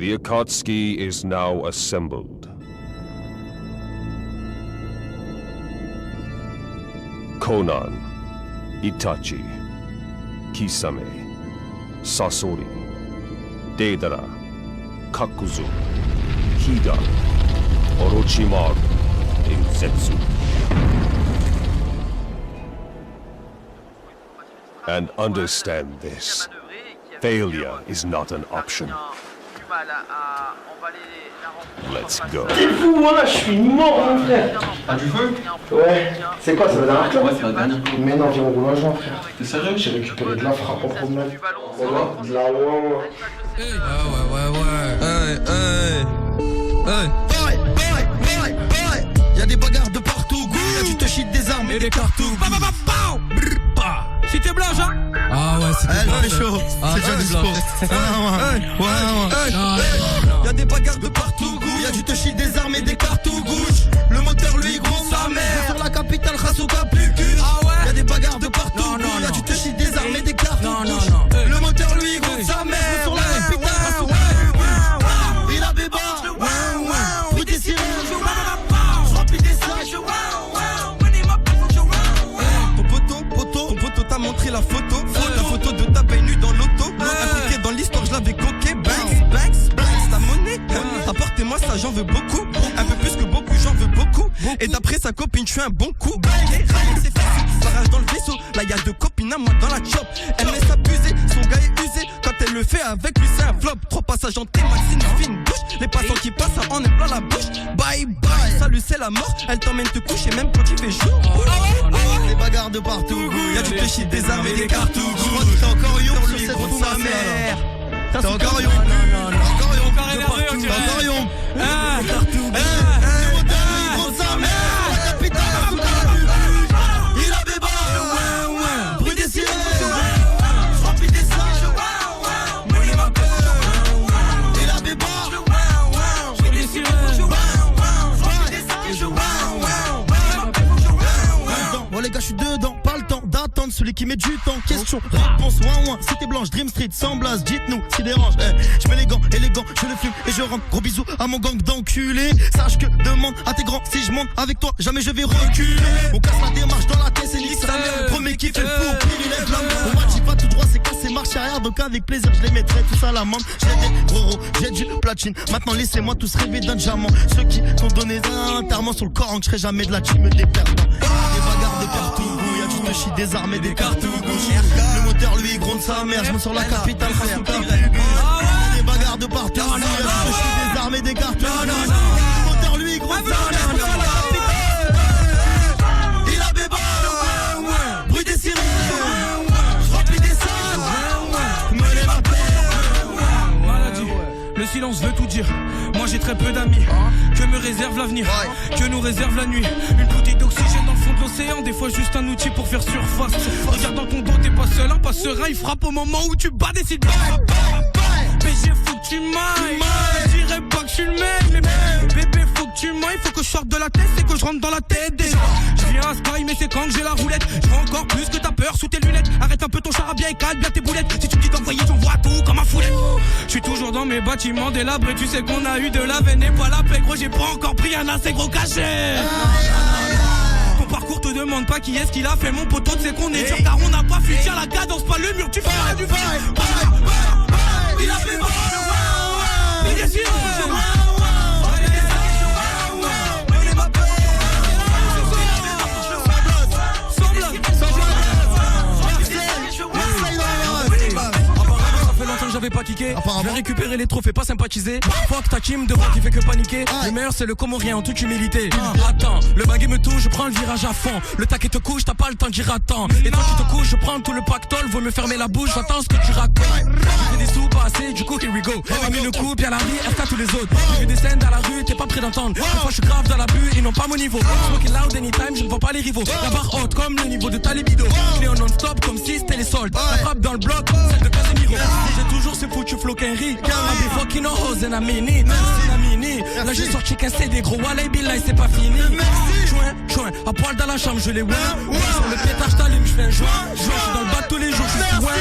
The Akatsuki is now assembled. Konan, Itachi, Kisame, Sasori, Deidara, Kakuzu, Hida, Orochimaru, and Zetsu. And understand this. Failure is not an option. Let's go. T'es fou, moi là, je suis mort, mon frère. Ah, du feu? Ouais. C'est quoi, ça va dernière club? Ouais, c'est la dernière club. Mais non, viens, on roule un joint, frère. T'es sérieux? J'ai récupéré de la frappe en promenade. Voilà. De la loin. Y'a des bagarres de partout, y'a du touchy des armes et des cartouches. Cité blanche, hein? Ah ouais, c'était blanche. Elle fait chaud, c'est déjà du sport. Y'a des bagarres de partout, y'a du touchy des armes et des cartouches. Le moteur lui gros sa mère. Sur la capitale, Khasuga plus cul. Y'a des bagarres de partout, y'a du touchy des armes et des cartouches. Le moteur lui gros sa mère. Sur la capitale, Khasuga. Il a béba, bruit des sirènes. J'remplis des sacs. Ton poteau t'a montré la photo. La photo de ta belle nue dans l'auto. Impliqué dans l'histoire, je l'avais coqué. Banks, ta monnaie. Apportez-moi ça, j'en veux beaucoup. Un peu plus que beaucoup, j'en veux beaucoup. Et d'après sa copine, je suis un bon coup. C'est facile, ça rage dans le vaisseau. Là y'a deux copines à moi dans la chop. Elle laisse s'abuser, son gars est usé. Quand elle le fait avec lui, c'est un flop. Trop passage en thé, Maxine, fine douche. Les passants qui passent, ça en est plein la bouche. Bye bye, salut, c'est la mort. Elle t'emmène te coucher, même quand il fait jour. Des bagarres de partout, y'a du péché, des armes et des cartouches. T'es encore yon sur cette fou ma mère. T'es encore yon. Encore yon, encore yon. Il a béba, bruit des sirènes. J'remplis des sacs. Il a béba, bruit des sirènes. J'remplis des sacs. Oh les gars, je suis dedans, pas le temps d'attendre celui qui met du temps. Question, réponse, ouin, cité blanche, Dream Street, sans blase, dites-nous si dérange. Je mets les gants, élégant, je le fume et je rentre. Gros bisous à mon gang d'enculés. Sache que demande à tes grands si je monte avec toi, jamais je vais reculer. On casse la démarche dans la tête, c'est nique sa mère. Le premier qui fait le fou, puis il lève la main. On m'a dit pas tout droit, c'est cassé, marche arrière. Donc avec plaisir, je les mettrai tous à l'amende. J'ai des gros, j'ai du platine. Maintenant laissez-moi tous rêver d'un diamant. Ceux qui t'ont donné un enterrement sur le corps, je serai jamais de la team des perdants. Des bagarres de partout. Je chie des armes et des cartouches. Le moteur lui gronde sa mère. Je monte sur la capitale, Khasuga. Des bagarres de partout. Je chie des armes et des cartouches. Le moteur lui gronde sa mère. Sur la capitale. Il a béba, bruit des sirènes. J'remplis des sacs. Me lève à peine. Maladie, le silence veut tout dire. Moi j'ai très peu d'amis. Que me réserve l'avenir, que nous réserve la nuit. Une bouteille d'oxygène dans le fond de l'océan. Des fois juste un outil pour faire surface. Regarde dans ton dos, t'es pas seul, un pas serein. Il frappe au moment où tu bats des sites. BG faut que tu m'ailles. Je dirais pas que je suis le même. Bébé faut que tu m'ailles. Faut que je sorte de la tête, c'est que je rentre dans la tête des gens. Je viens à Spy mais c'est quand que j'ai la roulette. Je vois encore plus que t'as peur sous tes lunettes. Arrête un peu ton charabia et calme bien tes boulettes. Si tu me dis d'envoyer, j'envoie tout comme un foulette. Je suis toujours dans mes bâtiments délabrés. Tu sais qu'on a eu de la veine et pas la paix. Gros j'ai pas encore pris un assez gros cachet. Ton parcours te demande pas qui est-ce qu'il a fait. Mon poteau tu sais qu'on est dur car on n'a pas fui. Tiens la cadence pas le mur tu feras du fil. Il a fait mal. Il est sûr. J'avais pas kické, je vais récupérer les trophées, pas sympathiser. Fuck ta team de rock qui fait que paniquer. Le meilleur c'est le comorien en toute humilité. Attends, le baguette me touche, je prends le virage à fond. Le taquet te couche, t'as pas le temps de dire attends. Et toi tu te couches, je prends tout le pactole. Vaut me fermer la bouche, j'attends ce que tu racontes. J'ai des sous pas assez, du coup here we go. J'ai mis le coup, bien la vie, FK tous les autres. J'ai vu des scènes dans la rue, t'es pas prêt d'entendre. Des fois je suis grave dans la bulle, ils n'ont pas mon niveau. Smoking loud anytime, je ne vois pas les rivaux. La barre haute comme le niveau de ta libido. Je l'ai en non-stop comme si c'était les soldes. La frappe dans le bloc, celle de Casemiro. J'ai toujours ce foutu flow qu'un riz. I've been fucking no hoes and I mean it. Là j'ai sorti qu'un CD gros, wallah billah c'est pas fini. Joint, à poil dans la chambre je les ouais. Sur le pétard je t'allume, je fais un joint. Je suis dans le bas tous les jours, je suis ouais.